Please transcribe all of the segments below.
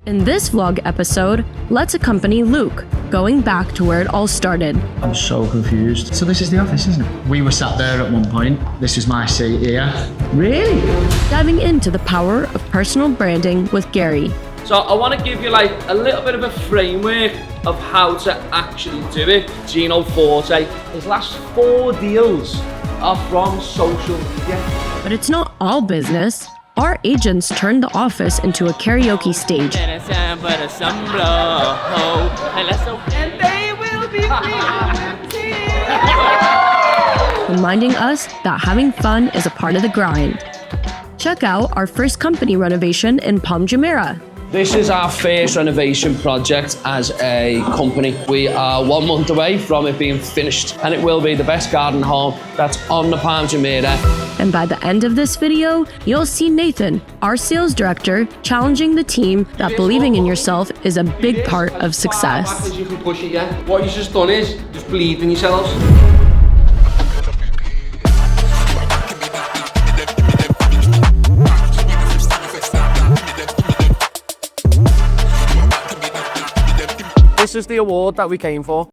In this vlog episode, let's accompany Luke, going back to where it all started. I'm so confused. So this is the office, isn't it? We were sat there at one point. This is my seat here. Really? Diving into the power of personal branding with Gary. So I want to give you like a little bit of a framework of how to actually do it. Gino Forte, his last 4 deals are from social media. But it's not all business. Our agents turned the office into a karaoke stage. And they will be Reminding us that having fun is a part of the grind. Check out our first company renovation in Palm Jumeirah. This is our first renovation project as a company. We are 1 month away from it being finished, and it will be the best garden home that's on the Palm Jumeirah. And by the end of this video, you'll see Nathan, our sales director, challenging the team that believing in yourself is a big part of success. You can push it, yeah. What you've just done is just believe in yourselves. This is the award that we came for.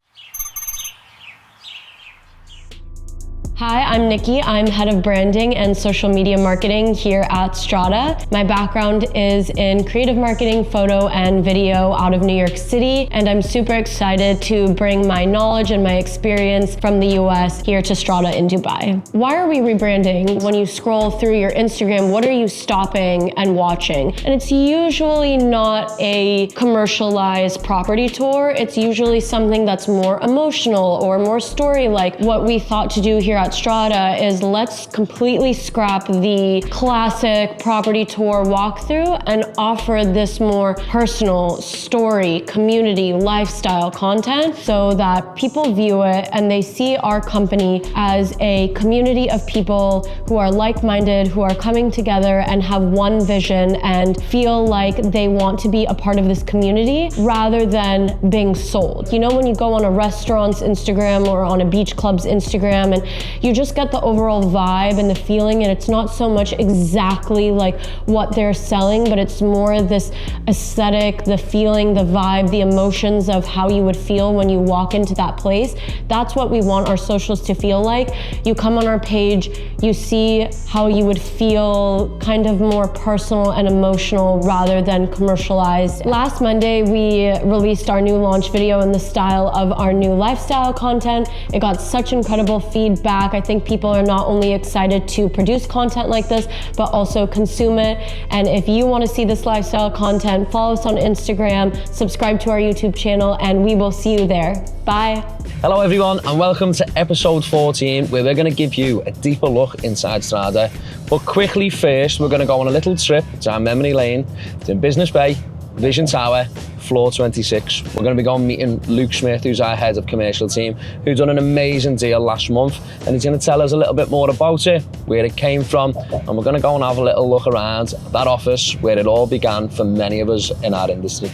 Hi, I'm Nikki. I'm head of branding and social media marketing here at Strada. My background is in creative marketing, photo and video out of New York City, and I'm super excited to bring my knowledge and my experience from the US here to Strada in Dubai. Why are we rebranding? When you scroll through your Instagram, what are you stopping and watching? And it's usually not a commercialized property tour. It's usually something that's more emotional or more story-like. What we thought to do here at Strada is let's completely scrap the classic property tour walkthrough and offer this more personal story, community, lifestyle content so that people view it and they see our company as a community of people who are like-minded, who are coming together and have one vision and feel like they want to be a part of this community rather than being sold. You know, when you go on a restaurant's Instagram or on a beach club's Instagram and you just get the overall vibe and the feeling, and it's not so much exactly like what they're selling, but it's more this aesthetic, the feeling, the vibe, the emotions of how you would feel when you walk into that place. That's what we want our socials to feel like. You come on our page, you see how you would feel kind of more personal and emotional rather than commercialized. Last Monday, we released our new launch video in the style of our new lifestyle content. It got such incredible feedback. I think people are not only excited to produce content like this, but also consume it. And if you want to see this lifestyle content, follow us on Instagram, subscribe to our YouTube channel, and we will see you there. Bye. Hello everyone, and welcome to episode 14, where we're going to give you a deeper look inside Strada. But quickly first, we're going to go on a little trip down memory lane to Business Bay, Vision Tower, floor 26. We're going to be going meeting Luke Smith, who's our head of commercial team, who done an amazing deal last month, and he's going to tell us a little bit more about it, where it came from, and we're going to go and have a little look around that office where it all began for many of us in our industry.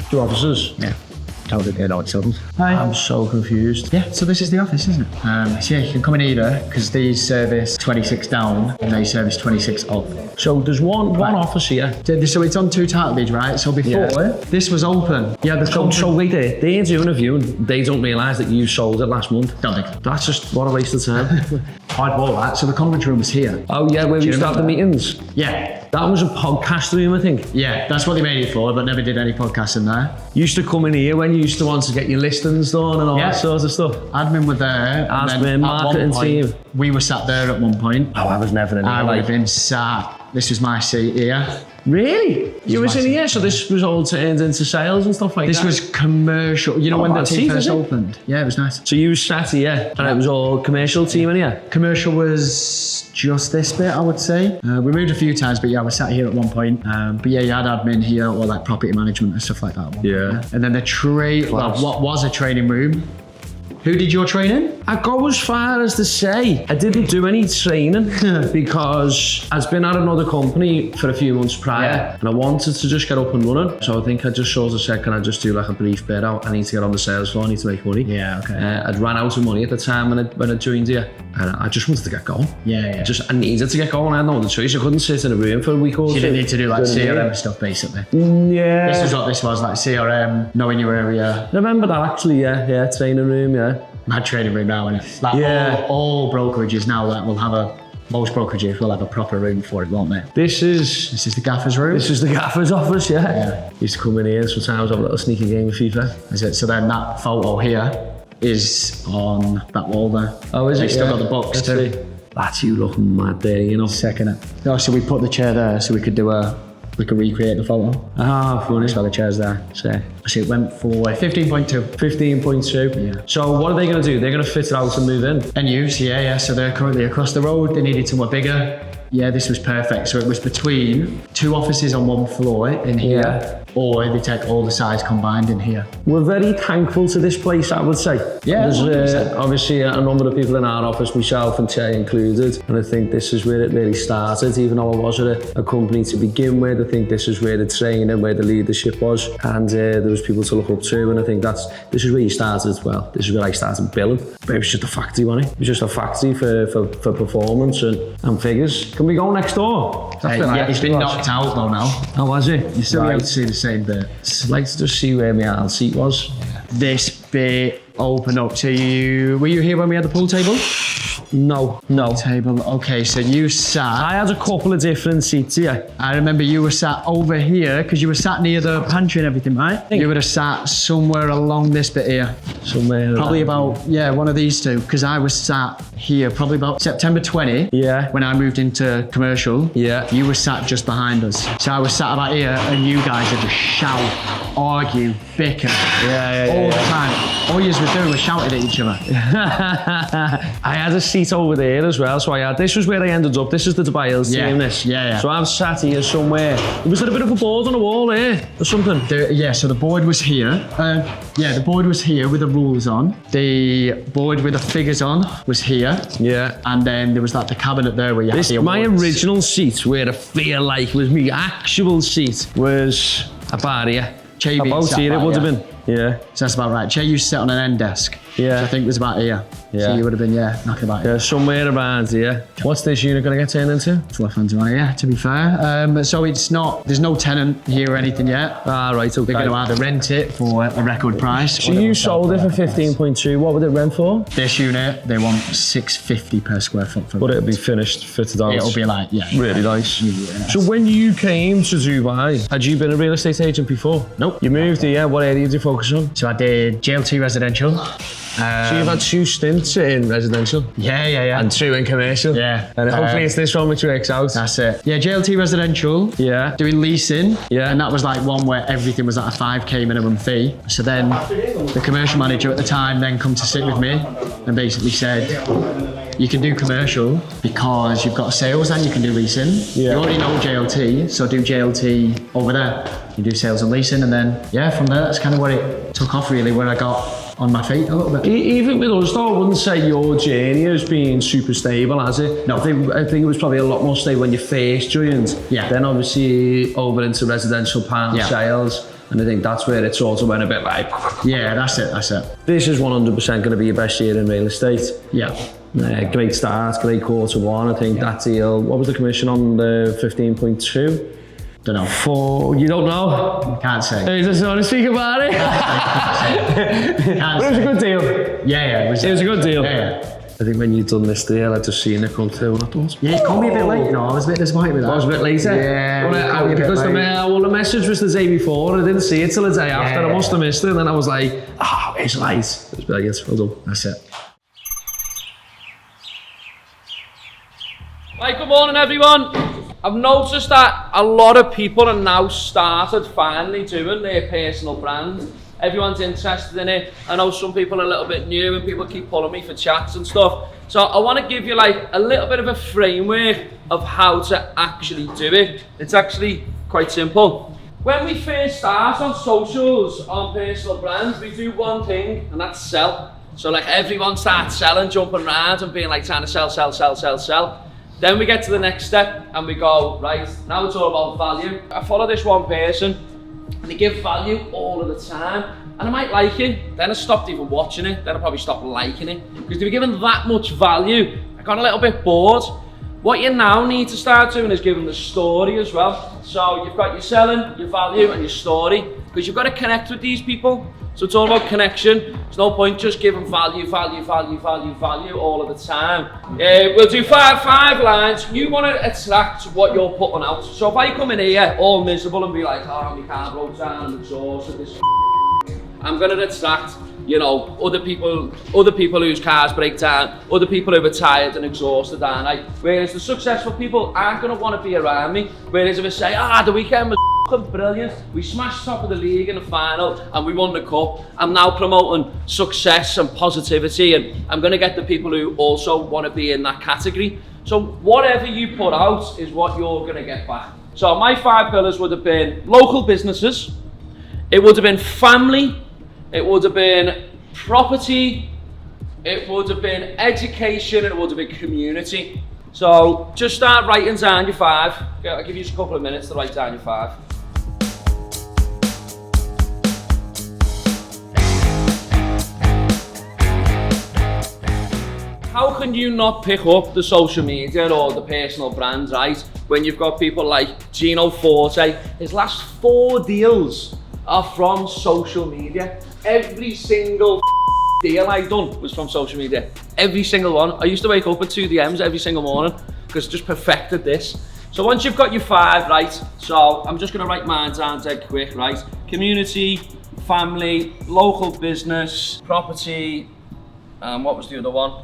2 offices? Yeah. Totally get out something. Hi. I'm so confused. Yeah, so this is the office, isn't it? So yeah, you can come in either, because these service 26 down and they service 26 up. So there's one office here. So it's on 2 title deeds, right? So before, this was open. Yeah, so wait there, they're doing a view and they don't realise that you sold it last month. Don't think. That's just what a waste of time. I'd bought that. So the conference room was here. Oh yeah, where we start the meetings? Yeah. That was a podcast room, I think. Yeah, that's what they made it for, but never did any podcasts in there. You used to come in here when you used to want to get your listings done and all that sort of stuff. Admin were there. Admin, marketing team. We were sat there at one point. Oh, I was never in here. I would have been sat. This was my seat here. Really? You was in here? So this was all turned into sales and stuff like that? This was commercial. You know when the team first opened? Yeah, it was nice. So you sat here and it was all commercial team in here? Commercial was just this bit, I would say. We moved a few times, but yeah, I was sat here at one point. But yeah, you had admin here or like property management and stuff like that. Yeah. And then the what was a training room Who did your training? I go as far as to say I didn't do any training because I've been at another company for a few months prior and I wanted to just get up and running. So I think I just sort of said, can I just do like a brief bit out? I need to get on the sales floor, I need to make money. Yeah, okay. I'd ran out of money at the time when I joined here and I just wanted to get going. Yeah. I needed to get going, I had no other choice. I couldn't sit in a room for a week or two. You didn't need to do like CRM stuff basically. Yeah. This is what this was, like CRM, knowing your area. I remember that actually, yeah, training room, yeah. Mad training room now, innit? Like all brokerages now that will have most brokerages will have a proper room for it, won't they? This is the gaffer's room? This is the gaffer's office, yeah. Used to come in here sometimes, have a little sneaky game of FIFA. Is it? So then that photo here is on that wall there. Oh, is it? Still got the books too. That's you looking mad there, you know. Second it. Oh, so we put the chair there so we could recreate the photo. Ah, funny. So the chair's there. So it went for 15.2. 15.2. Yeah. So what are they going to do? They're going to fit it out and move in? And use, yeah. So they're currently across the road. They needed somewhere bigger. Yeah, this was perfect. So it was between 2 offices on 1 floor in here, or they take all the size combined in here. We're very thankful to this place, I would say. Yeah, there's obviously a number of people in our office, myself and Che included, and I think this is where it really started, even though I wasn't a company to begin with. I think this is where the training, where the leadership was, and there was people to look up to, and I think this is where you started. Well, this is where I started billing, but it was just a factory, wasn't it? It was just a factory for performance and figures. Can we go next door? Yeah, he's been knocked out though now. Oh, has he? You still able to see the same bit. I'd like to just see where my aisle seat was. This bit open up. So were you here when we had the pool table? No. Table. Okay, so you sat. I had a couple of different seats here. I remember you were sat over here because you were sat near the pantry and everything, right? You would have sat somewhere along this bit here. Somewhere. Probably about one of these two. Because I was sat here probably about September 20. Yeah. When I moved into commercial. Yeah. You were sat just behind us. So I was sat about here, and you guys would just shout, argue, bicker. All the time. All you were doing was shouting at each other. I had a seat over there as well, so this was where I ended up. This is the Dubai Hills team, this. Yeah. So I'm sat here somewhere. Was there a bit of a board on the wall here or something? So the board was here. The board was here with the rules on. The board with the figures on was here. Yeah. And then there was like the cabinet there where you had the awards. My original seat, where I feel like was my actual seat, was about here. About here it would have been. Yeah. So that's about right. Che used to sit on an end desk. Yeah. Which I think was about here. Yeah. So you would have been, knocking about here. Yeah, somewhere around here. What's this unit going to get turned into? It's left hands right, yeah, to be fair. So it's not, there's no tenant here or anything yet. Ah, right, okay. They're going to either rent it for a record price. So you sold it for 15.2. What would it rent for? This unit, they want $650 per square foot. But it'll be finished, fitted out. It'll be like, really nice. So when you came to Dubai, had you been a real estate agent before? Nope. You moved here, what area did you focus on? So I did JLT residential. So you've had 2 stints in residential? Yeah. And 2 in commercial? Yeah. And hopefully it's this one which works out. That's it. Yeah, JLT residential. Yeah. Doing leasing. Yeah. And that was like one where everything was at a 5k minimum fee. So then the commercial manager at the time then come to sit with me and basically said, you can do commercial because you've got sales and you can do leasing. Yeah. You already know JLT, so do JLT over there. You do sales and leasing, and then, from there, that's kind of where it took off really, where I got on my feet a little bit. Even with us though, I wouldn't say your journey has been super stable, has it? No. I think it was probably a lot more stable when you first joined. Yeah. Then obviously over into residential pound sales. And I think that's where it sort of went a bit like... Yeah, that's it. This is 100% going to be your best year in real estate. Yeah. Great start, great Q1. I think that deal, what was the commission on the 15.2? Don't know. You don't know? Can't say. You just want to speak about it? But it was a good deal. Yeah. It was a good deal. Yeah. I think when you've done this deal, I've just seen it come through and I thought... Yeah, it called me a bit late, I was a bit disappointed with that. I was a bit later? Yeah. Because the message was the day before, I didn't see it till the day after, I must have missed it, and then I was like, it's late. It was brilliant, well done. That's it. Right, good morning everyone. I've noticed that a lot of people are now started finally doing their personal brand. Everyone's interested in it. I know some people are a little bit new and people keep pulling me for chats and stuff. So I want to give you like a little bit of a framework of how to actually do it. It's actually quite simple. When we first start on socials, on personal brands, we do one thing and that's sell. So like everyone starts selling, jumping around and being like trying to sell. Then we get to the next step and we go, right, now it's all about value. I follow this one person and they give value all of the time. And I might like it, then I stopped even watching it, then I probably stopped liking it. Because they were giving that much value, I got a little bit bored. What you now need to start doing is giving the story as well. So you've got your selling, your value and your story. Because you've got to connect with these people. So it's all about connection. There's no point just giving value all of the time. We'll do five lines. You want to attract what you're putting out. So if I come in here all miserable and be like, oh, my car broke down, I'm exhausted, this I'm going to attract, you know, other people whose cars break down, other people who are tired and exhausted, aren't I? Whereas the successful people aren't going to want to be around me. Whereas if I say, the weekend was brilliant, we smashed top of the league in the final and we won the cup, I'm now promoting success and positivity, and I'm going to get the people who also want to be in that category. So whatever you put out is what you're going to get back. So my 5 pillars would have been local businesses, it would have been family, it would have been property, it would have been education, it would have been community. So just start writing down your 5. I'll give you just a couple of minutes to write down your 5. How can you not pick up the social media or the personal brands, right? When you've got people like Gino Forte, his last 4 deals are from social media. Every single deal I've done was from social media. Every single one. I used to wake up with 2 DMs every single morning because I just perfected this. So once you've got your 5, right, so I'm just gonna write mine down dead quick, right? Community, family, local business, property, what was the other one?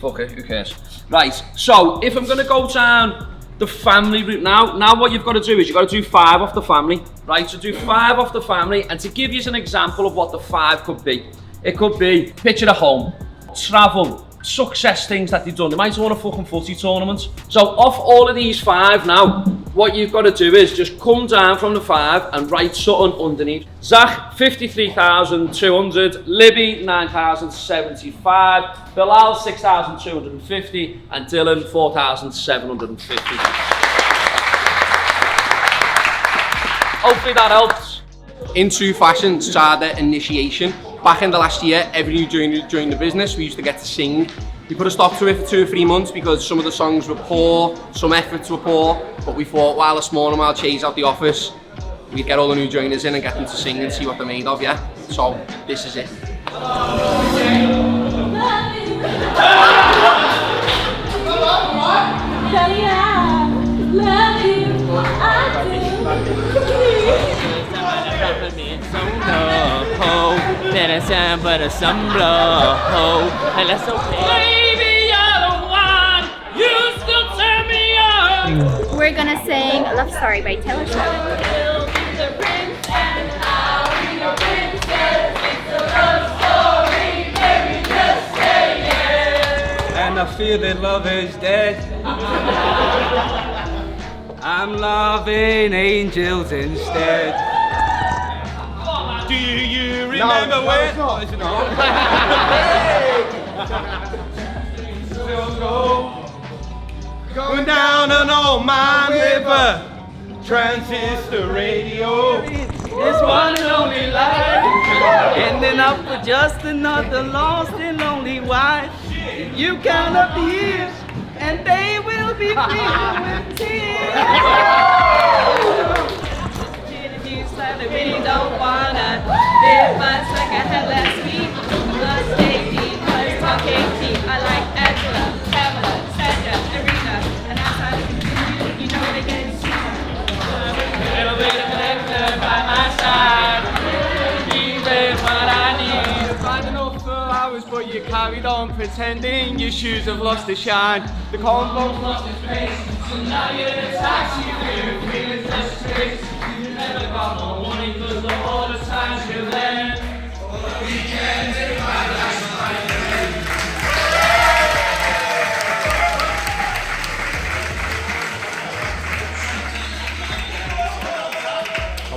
Fuck it, who cares? Right, so if I'm gonna go down the family route now what you've got to do is you've got to do 5 off the family, right? So do 5 off the family, and to give you an example of what the 5 could be, it could be picture a home, travel, success things that they've done. They might have won a fucking footy tournament. So off all of these 5 now, what you've got to do is just come down from the 5 and write something underneath. Zach, 53,200, Libby, 9,075, Bilal, 6,250, and Dylan, 4,750. Hopefully that helps. In true fashion, Strada Initiation. Back in the last year, every new joined the business, we used to get to sing. We put a stop to it for 2 or 3 months because some of the songs were poor, some efforts were poor, but we thought while this morning, while Chay's out the office, we'd get all the new joiners in and get them to sing and see what they're made of, yeah? So, this is it. We're gonna sing Love Story by Taylor Swift. And I feel that love is dead. I'm loving angels instead. Do you remember when? No, it's not. Going down an old mine river, transistor radio. It's one and only life. Ending up with just another lost and lonely wife. You count up the years, and they will be filled with tears. We don't wanna live much like I had last week. Let's stay deep, let's talk deep. I like Angela, Pamela, Sandra, Arena, and as I continue, you know they get sweeter. A little bit of connector by my side, even what I need. You've had enough for hours, but you carried on pretending your shoes have lost their shine. The convo's lost its pace, so now you're in a taxi, you're feeling frustrated. Never got no money cause of all the times you left. For the weekend, if I like my friend.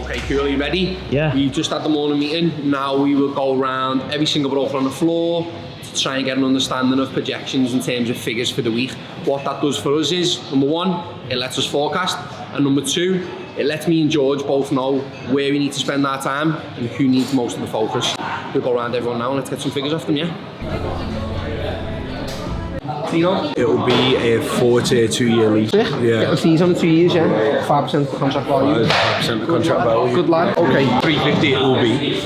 Okay, Cool, are you ready? Yeah. We've just had the morning meeting. Now we will go around every single broker on the floor to try and get an understanding of projections in terms of figures for the week. What that does for us is, number one, it lets us forecast, and number two, it lets me and George both know where we need to spend our time and who needs most of the focus. We'll go around everyone now and let's get some figures off them, yeah? It'll be a 2-year lease. Yeah. Get the fees on the 2 years, yeah? 5% of the contract value. 5% of the contract value. Good lad. Okay. 350 it will be.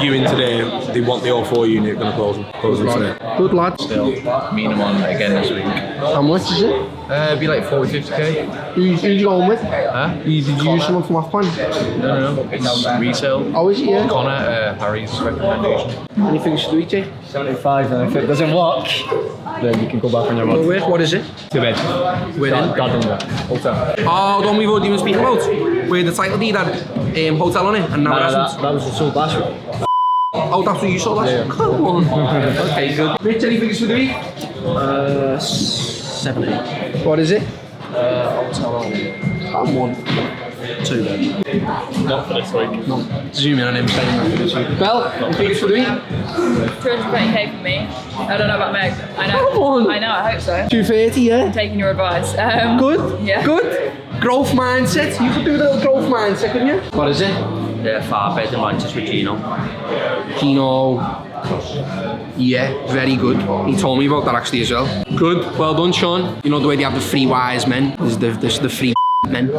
Viewing today, they want the all-4 unit, going to close them today. Good lad. Still meeting them on again this week. How much is it? It'd be like 40-50k. Who's you going with? Huh? Did you use someone from off plan? No. It's resale. Oh, is it, yeah? Connor, Harry's recommendation. Any figures to eat, Jay? 75, and if it doesn't work, then you can go back on your month. What is it? 2 bed. Where then? Garden hotel. Oh, the one we've already been speaking about? Where the title deed had hotel on it and now it hasn't? That was the sold last week. Oh, that's what you saw last week? Come on. Okay, good. Rich, any figures for the week? 70. What is it? Hotel on. Come on. 2 bed. Not for this week. No. Zoom in on him saying that for this week. Belle, any figures for the week? 220k for me. I don't know about Meg. I know. Come on. I know, I hope so. 230, yeah? Taking your advice. Good? Yeah. Good? Growth mindset. You could do a little growth mindset, couldn't you? What is it? The 5 bed in Manchester with Gino. Gino. Yeah, very good. He told me about that actually as well. Good, well done, Sean. You know the way they have the 3 wise men? There's the 3 men.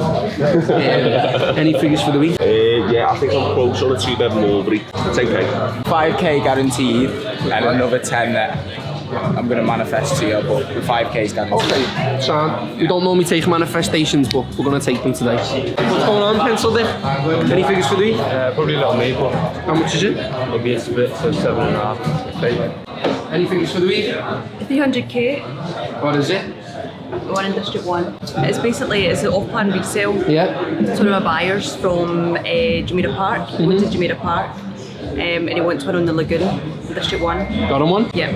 Any figures for the week? Yeah, I think I'm close on a 2-bed Mulberry. 10k. 5k guaranteed and another 10 that I'm going to manifest to you, but the 5k is guaranteed. Okay, Sean. We don't normally take manifestations, but we're going to take them today. What's going on, Pencil Dick? Any figures for the week? Probably a little maple. How much is it? Maybe a split, so 7.5. Any figures for the week? 300k. What is it? One in District 1. It's basically, it's an off-plan resale. Yeah. It's one of my buyers from Jumeirah Park. He went to Jumeirah Park and he went to one on the Lagoon, District 1. Got him one? Yep.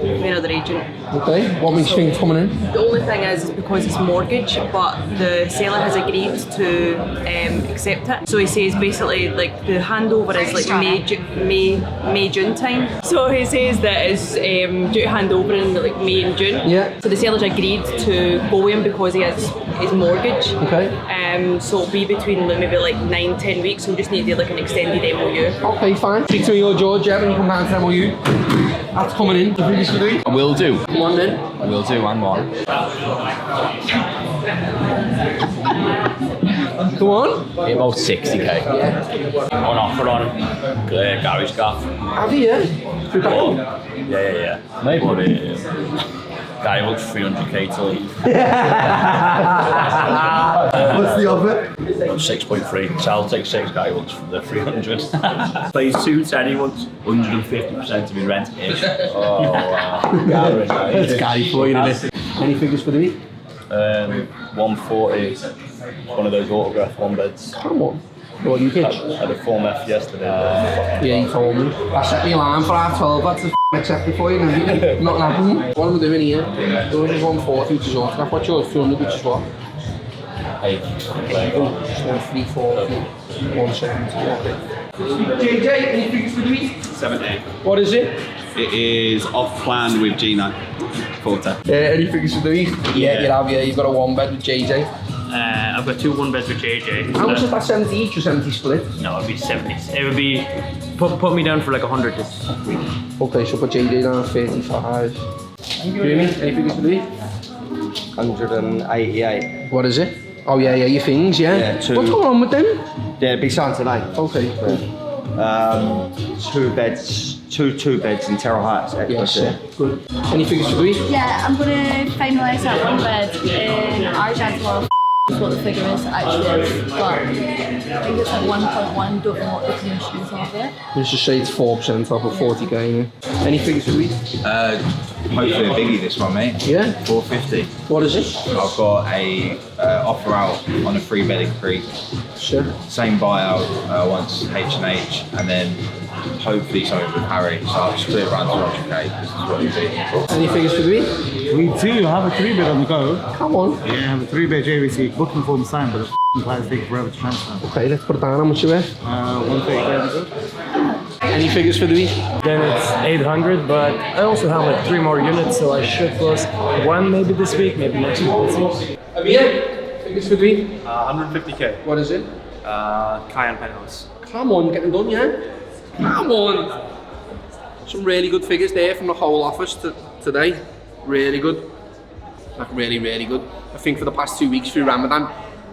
Another agent. Okay, what makes you think it's coming in? The only thing is because it's mortgage, but the seller has agreed to accept it. So he says basically like the handover is like May, June time. So he says that it's due to hand over in like May and June. Yeah. So the seller's agreed to go with him because he has his mortgage. Okay. So it'll be between like, maybe like 9-10 weeks. So we just need to do like an extended MOU. Okay, fine. Speak to me or George, yeah, when you come down to MOU. That's coming in. The figures for the week? I will do. Come on then. I will do, and one. Come on. About 60k. On offer on garage gaff. Have you, yeah? Through that one? Yeah. Maybe. Guy wants 300k to leave. What's the offer? 6.3. So I'll take 6. Guy wants the 300. Plays 210. He wants 150% of his rent. Oh wow. That's Gary for you, isn't it? Any figures for the week? 140. One of those autograph 1-beds. Come on. What do you pitch? I had a 4 yesterday. Yeah, he told me. I set me alarm for half 12. That's a accepted for you. Nothing happened. What am I doing here? Yours is 140, which is autograph. What's yours? 200, which is what? 8. Just 134, 170. JJ, any figures for the week? 70. What is it? It is off plan with Gino. 40. Any figures for the week? Yeah, you have. Yeah, you've got a 1-bed with JJ. I've got 2 1-beds with JJ. How much is that? 70 each or 70 split? No, it'd be 70. It would be put me down for like 100 this week. Okay, so put JJ down at 35. Jamie, any figures for the week? 188. What is it? Oh yeah, your things, yeah. Yeah, 2. What's going on with them? Yeah, it'll be signed today. Okay. 2 beds, two beds in Terrell Heights. Yes, good. Any figures for the week? Yeah, I'm gonna finalise that 1 bed in Argent tomorrow. What the figure is actually, but I think it's like 1.1. Don't know what the commission is of it. Let's just say it's 4% off of 40k. Yeah. Any figures for the week? Hopefully a biggie this one, mate. Yeah. 450. What is it? I've got a offer out on a 3-bedded creek. Sure. Same buyout once H&H, and then hopefully something with Harry. So I'll split around 200k. This is what you're doing. Any figures for the week? We do have a 3-bed on the go. Come on. Yeah, have a 3-bed JVC booking form signed, but Plans take forever to transfer. Okay, let's put it down. How much you worth? 130. Any figures for the week? Then it's 800, but I also have like 3 more units, so I should close one maybe this week, maybe next week. Amir, figures for the week? 150k. What is it? Cayenne penthouse. Come on, get them done, yeah? Come on! Some really good figures there from the whole office today. Really good. Like really, really good. I think for the past 2 weeks through Ramadan,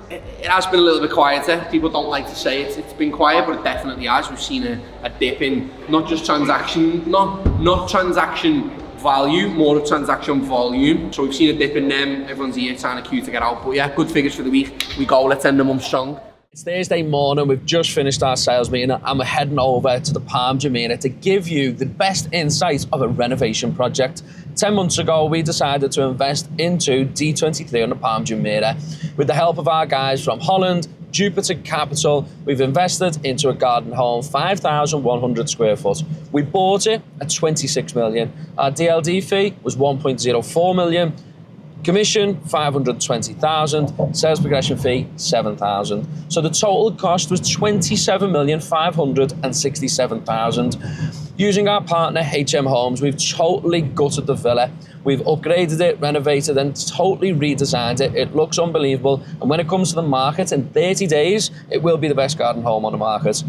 it has been a little bit quieter. People don't like to say it's been quiet, but it definitely has. We've seen a dip in not just transaction, not transaction value, more of transaction volume. So we've seen a dip in them. Everyone's here trying to queue to get out. But yeah, good figures for the week. We go, let's end the month strong. It's Thursday morning, we've just finished our sales meeting and we're heading over to the Palm Jumeirah to give you the best insight of a renovation project. 10 months ago, we decided to invest into D23 on the Palm Jumeirah. With the help of our guys from Holland, Jupiter Capital, we've invested into a garden home, 5,100 square foot. We bought it at 26 million. Our DLD fee was 1.04 million. Commission, 520,000, sales progression fee, 7,000. So the total cost was 27,567,000. Using our partner HM Homes, we've totally gutted the villa. We've upgraded it, renovated and totally redesigned it. It looks unbelievable. And when it comes to the market, in 30 days, it will be the best garden home on the market.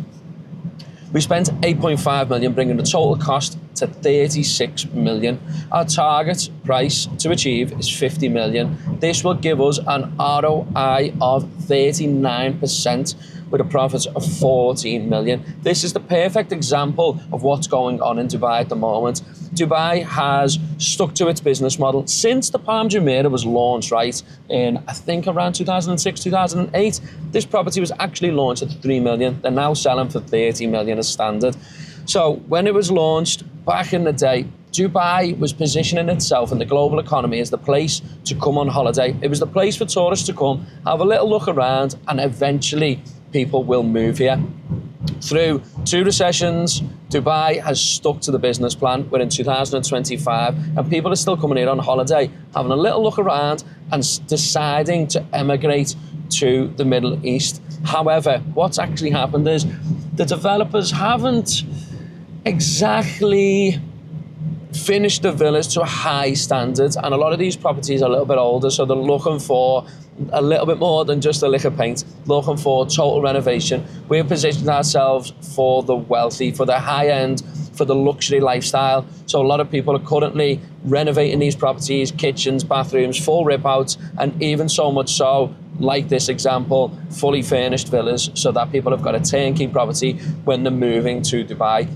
We spent 8.5 million, bringing the total cost to 36 million. Our target price to achieve is 50 million. This will give us an ROI of 39% with a profit of 14 million. This is the perfect example of what's going on in Dubai at the moment. Dubai has stuck to its business model since the Palm Jumeirah was launched, right, in I think around 2006, 2008. This property was actually launched at 3 million. They're now selling for 30 million as standard. So when it was launched back in the day, Dubai was positioning itself in the global economy as the place to come on holiday. It was the place for tourists to come, have a little look around, and eventually people will move here. Through 2 recessions, Dubai has stuck to the business plan. We're in 2025 and people are still coming here on holiday, having a little look around and deciding to emigrate to the Middle East. However, what's actually happened is the developers haven't exactly finished the villas to a high standard, and a lot of these properties are a little bit older, so they're looking for a little bit more than just a lick of paint, looking for total renovation. We've positioned ourselves for the wealthy, for the high end, for the luxury lifestyle. So a lot of people are currently renovating these properties, kitchens, bathrooms, full rip outs, and even so much so, like this example, fully furnished villas, so that people have got a turnkey property when they're moving to Dubai.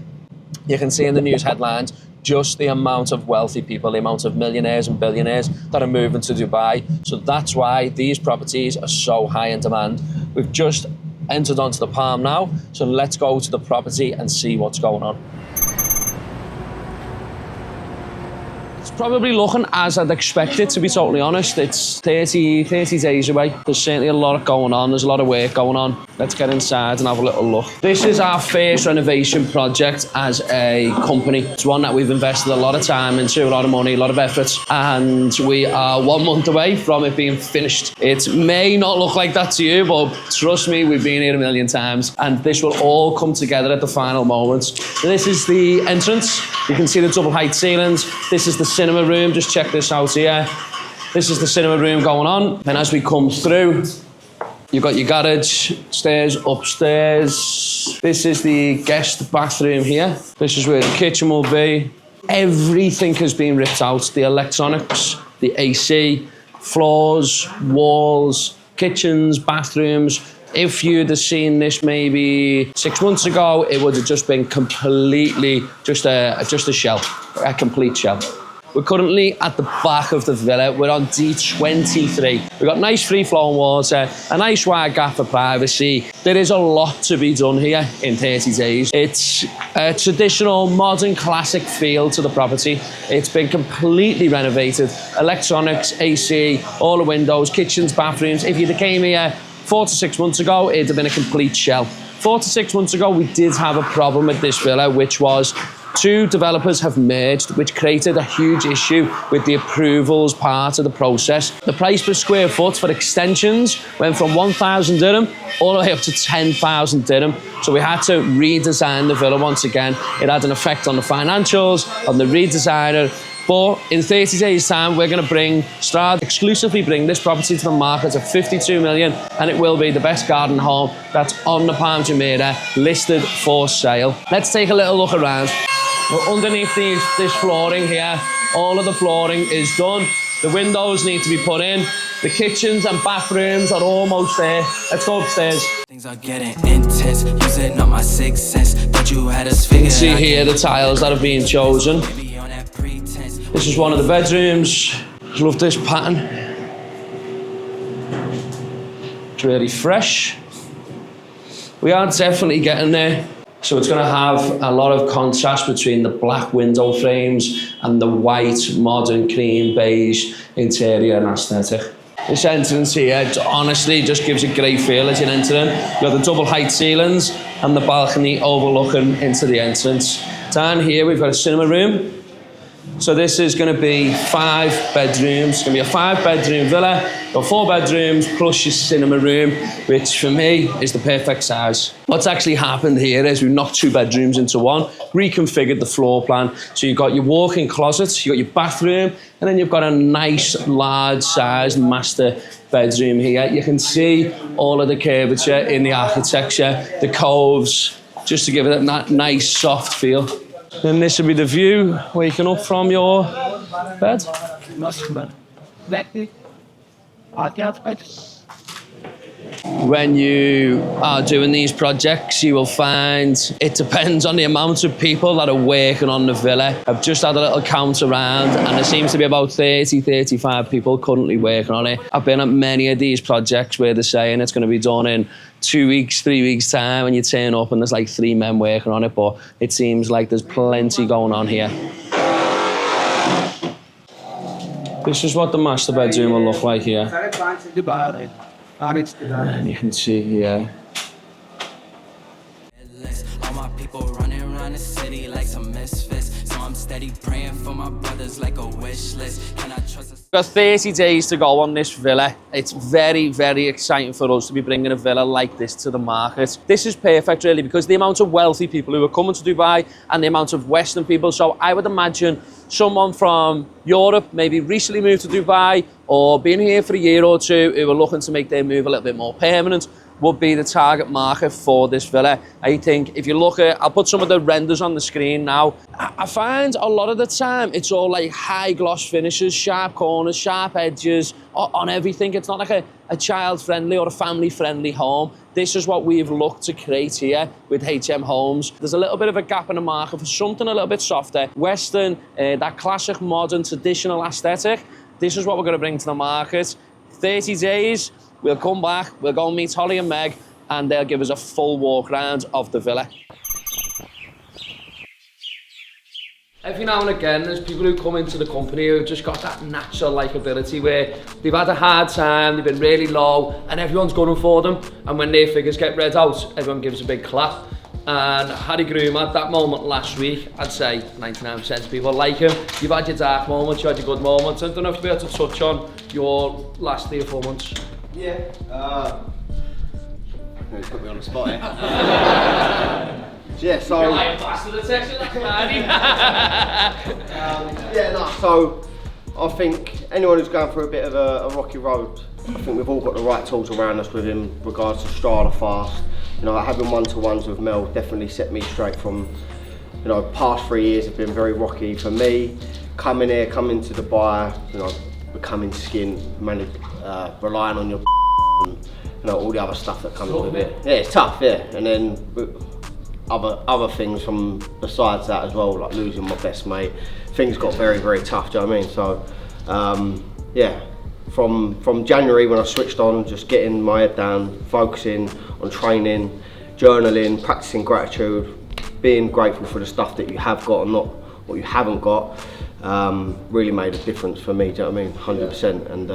You can see in the news headlines just the amount of wealthy people, the amount of millionaires and billionaires that are moving to Dubai. So that's why these properties are so high in demand. We've just entered onto the Palm now, so let's go to the property and see what's going on. It's probably looking as I'd expect it, to be totally honest. It's 30 days away. There's certainly a lot going on. There's a lot of work going on. Let's get inside and have a little look. This is our first renovation project as a company. It's one that we've invested a lot of time into, a lot of money, a lot of effort, and we are 1 month away from it being finished. It may not look like that to you, but trust me, we've been here a million times, and this will all come together at the final moments. This is the entrance. You can see the double height ceilings. This is the cinema room. Just check this out here. This is the cinema room going on. And as we come through, you've got your garage, stairs upstairs. This is the guest bathroom here. This is where the kitchen will be. Everything has been ripped out. The electronics, the AC, floors, walls, kitchens, bathrooms. If you'd have seen this maybe 6 months ago, it would have just been completely just a shell, a complete shell. We're currently at the back of the villa. We're on D23. We've got nice free-flowing water, a nice wide gap for privacy. There is a lot to be done here in 30 days. It's a traditional, modern, classic feel to the property. It's been completely renovated. Electronics, AC, all the windows, kitchens, bathrooms. If you came here 4 to 6 months ago, it'd have been a complete shell. 4 to 6 months ago, we did have a problem with this villa, which was Two developers have merged, which created a huge issue with the approvals part of the process. The price per square foot for extensions went from 1,000 dirham all the way up to 10,000 dirham. So we had to redesign the villa once again. It had an effect on the financials, on the redesigner. But in 30 days' time, we're going to bring Strada, exclusively bring this property to the market at 52 million, and it will be the best garden home that's on the Palm Jumeirah, listed for sale. Let's take a little look around. Well, underneath this flooring here, all of the flooring is done. The windows need to be put in. The kitchens and bathrooms are almost there. Let's go upstairs. Things are getting intense, using up my sixth sense. Thought you had us figured. You can see here the tiles that have been chosen. This is one of the bedrooms. I love this pattern. It's really fresh. We are definitely getting there. So it's going to have a lot of contrast between the black window frames and the white, modern, cream, beige interior and aesthetic. This entrance here, honestly, just gives a great feel as you're entering. You've got the double height ceilings and the balcony overlooking into the entrance. Down here, we've got a cinema room. So this is going to be 5 bedrooms. It's going to be a 5-bedroom villa. Got 4 bedrooms plus your cinema room, which for me is the perfect size. What's actually happened here is we've knocked 2 bedrooms into one, reconfigured the floor plan. So you've got your walk-in closets, you've got your bathroom, and then you've got a nice, large-sized master bedroom here. You can see all of the curvature in the architecture, the coves, just to give it that nice, soft feel. Then this would be the view waking up from your bed. When you are doing these projects, you will find it depends on the amount of people that are working on the villa. I've just had a little count around and there seems to be about 35 people currently working on it. I've been at many of these projects where they're saying it's going to be done in 2 weeks, 3 weeks time, and you turn up and there's like 3 men working on it, but it seems like there's plenty going on here. This is what the master bedroom will look like here. And you can see here. All my people running around the city like some misfits. So I'm steady praying for my brothers like a wish list. Can I trust us? We've got 30 days to go on this villa. It's very, very exciting for us to be bringing a villa like this to the market. This is perfect really because the amount of wealthy people who are coming to Dubai and the amount of Western people. So I would imagine someone from Europe, maybe recently moved to Dubai or been here for a year or two, who are looking to make their move a little bit more permanent, would be the target market for this villa. I think if you look at, I'll put some of the renders on the screen now. I find a lot of the time it's all like high gloss finishes, sharp corners, sharp edges on everything. It's not like a child-friendly or a family-friendly home. This is what we've looked to create here with HM Homes. There's a little bit of a gap in the market for something a little bit softer, Western, that classic, modern, traditional aesthetic. This is what we're going to bring to the market. 30 days, we'll come back, we'll go and meet Holly and Meg, and they'll give us a full walk around of the villa. Every now and again, there's people who come into the company who've just got that natural likability where they've had a hard time, they've been really low, and everyone's gunning for them. And when their figures get read out, everyone gives a big clap. And Harry Groom had that moment last week. I'd say 99% of people like him. You've had your dark moments, you had your good moments. I don't know if you'll be able to touch on your last 3 or 4 months. Yeah. You put me on the spot here. Yeah, so... You're like a bastard at texting last night. Yeah, no, so I think anyone who's going through a bit of a rocky road, I think we've all got the right tools around us with in regards to Strada fast. You know, having one-to-ones with Mel definitely set me straight from, you know, past 3 years have been very rocky for me. Coming here, coming to Dubai, you know, becoming skin, relying on your and, you know, all the other stuff that comes with it. Yeah, it's tough, yeah. And then other things from besides that as well, like losing my best mate. Things got very, very tough, do you know what I mean? So, yeah. From January when I switched on, just getting my head down, focusing on training, journaling, practicing gratitude, being grateful for the stuff that you have got and not what you haven't got, really made a difference for me, do you know what I mean? 100%. And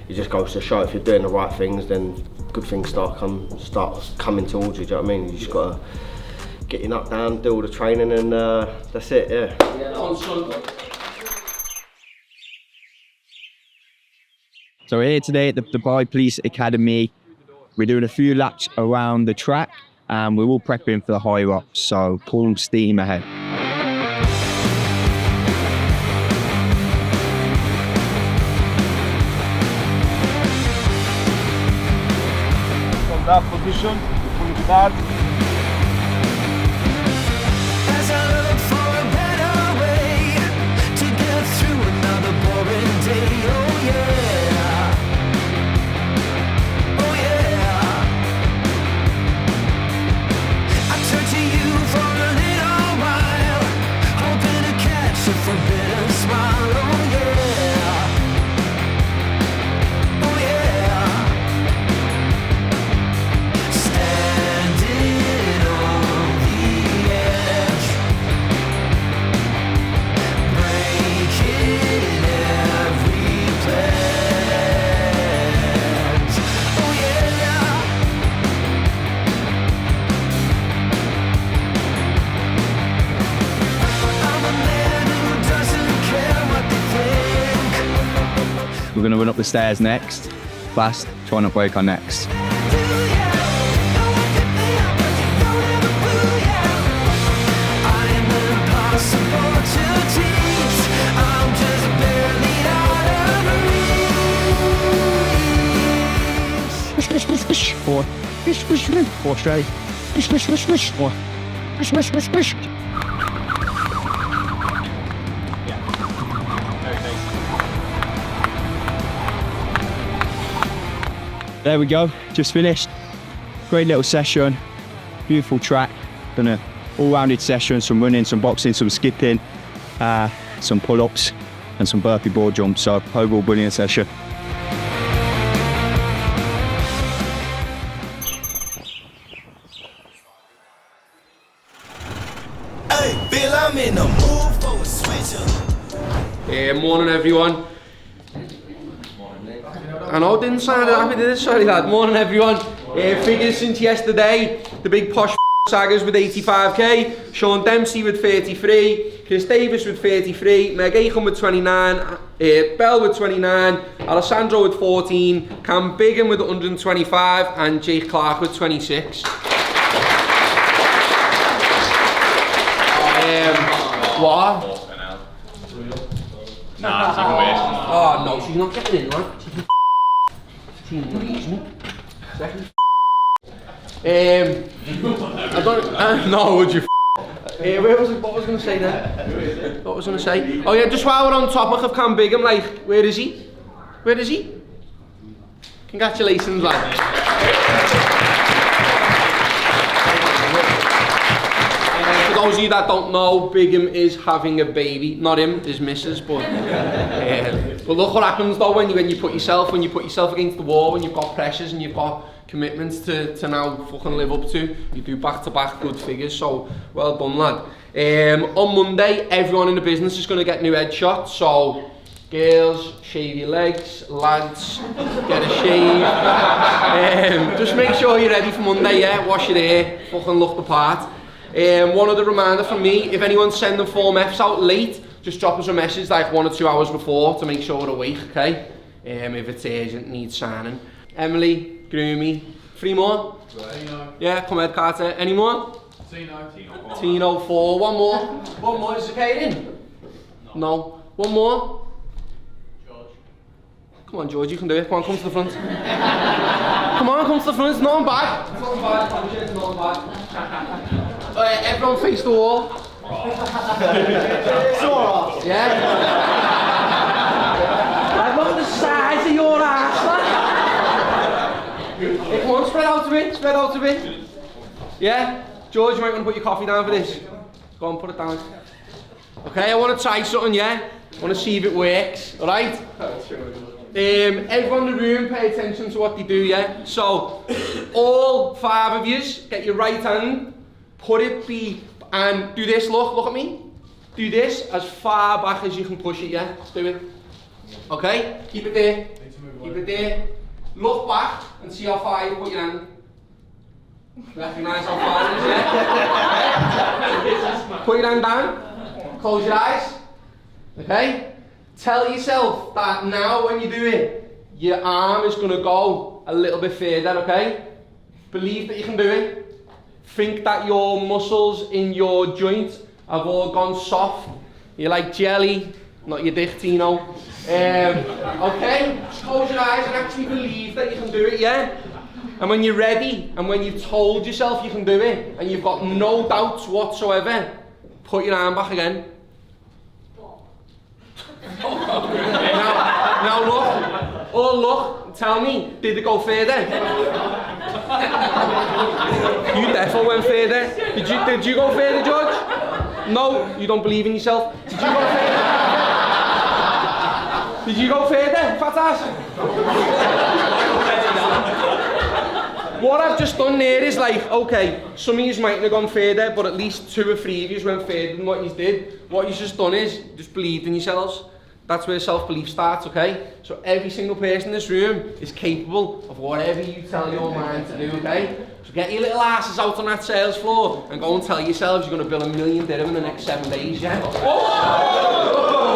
it just goes to show if you're doing the right things, then good things start coming towards you, do you know what I mean? You just gotta get your nut down, do all the training, and that's it, yeah. So we're here today at the Dubai Police Academy. We're doing a few laps around the track and we're all prepping for the high rocks, so full steam ahead. From that position, you pull it back. As I look for a better way to get through another boring day, oh yeah, oh yeah. I turn to you for a little while, hoping to catch a forbidden smile, oh yeah, oh yeah. Standing on the edge, breaking every pledge, oh yeah. I'm a man who doesn't care what they think. We're going to run up the stairs next, fast, try not to break our necks. Impossible to teach, I'm just barely out of reach. Push, push, push, push. Forward. Push, push, push. Forward straight. Push, push, push, push. Forward. Push, push, push, push. There we go, just finished. Great little session, beautiful track. Done a all-rounded session, some running, some boxing, some skipping, some pull-ups and some burpee board jumps. So overall brilliant session. Hey, Bill, I'm in the mood for a switch up. Morning everyone. I know, didn't sound happy, did it? Sorry lad. Morning everyone. Figures since yesterday, the big posh saggers with 85k, Sean Dempsey with 33, Chris Davis with 33, Meg Aiken with 29, Bell with 29, Alessandro with 14, Cam Bigham with 125 and Jake Clark with 26. What? Nah, it's even worse. Oh no, she's not getting in, right? She's reason. Second. I don't. No, would you? Where was it? What was I going to say then? What was I going to say? Oh yeah, just while we're on topic of Cam Bigham, like, where is he? Where is he? Congratulations, lad. For those of you that don't know, Bigham is having a baby. Not him, his missus, but look what happens though when you put yourself against the wall, when you've got pressures and you've got commitments to now fucking live up to. You do back-to-back good figures, so well done, lad. On Monday, everyone in the business is going to get new headshots, so girls, shave your legs, lads, get a shave. Just make sure you're ready for Monday, yeah? Wash your hair, fucking look the part. One other reminder from me, if anyone's sending Form Fs out late, just drop us a message like 1 or 2 hours before to make sure we're awake, okay? If it's urgent, needs signing. Emily, Groomy, 3 more? Yeah, come ahead Carter. Any more? Tino, 4. One more, is it okay in? No. One more? Come on George, you can do it. Come on, come to the front. Come on, come to the front, it's not bad. It's not bad, it's not bad. Everyone face the wall. Yeah? Look at the size of your ass, lad. Hey, come on, spread out a bit, Yeah? George, you might want to put your coffee down for this. Go on, put it down. Okay, I want to try something, yeah? I want to see if it works, alright? Everyone in the room, pay attention to what they do, yeah? So, all 5 of you, get your right hand, put it and do this, look at me. Do this as far back as you can push it, yeah? Do it. Okay? Keep it there. Keep it there. Look back and see how far you put your hand. Recognise how far it is, yeah? Put your hand down, close your eyes, okay? Tell yourself that now when you do it, your arm is going to go a little bit further, okay? Believe that you can do it. Think that your muscles in your joint have all gone soft. You're like jelly, not your dick, Tino. Okay? Just close your eyes and actually believe that you can do it, yeah? And when you're ready, and when you've told yourself you can do it, and you've got no doubts whatsoever, put your arm back again. now look, tell me, did it go further? You definitely went further. Did you go further, George? No, you don't believe in yourself. Did you go further? Did you go further, fat ass? What I've just done there is like, okay, some of you mightn't have gone further, but at least 2 or 3 of you went further than what you did. What you've just done is, just believed in yourselves. That's where self-belief starts, okay? So every single person in this room is capable of whatever you tell your mind to do, okay? So get your little asses out on that sales floor and go and tell yourselves you're going to bill $1 million dirham in the next 7 days, yeah? Oh!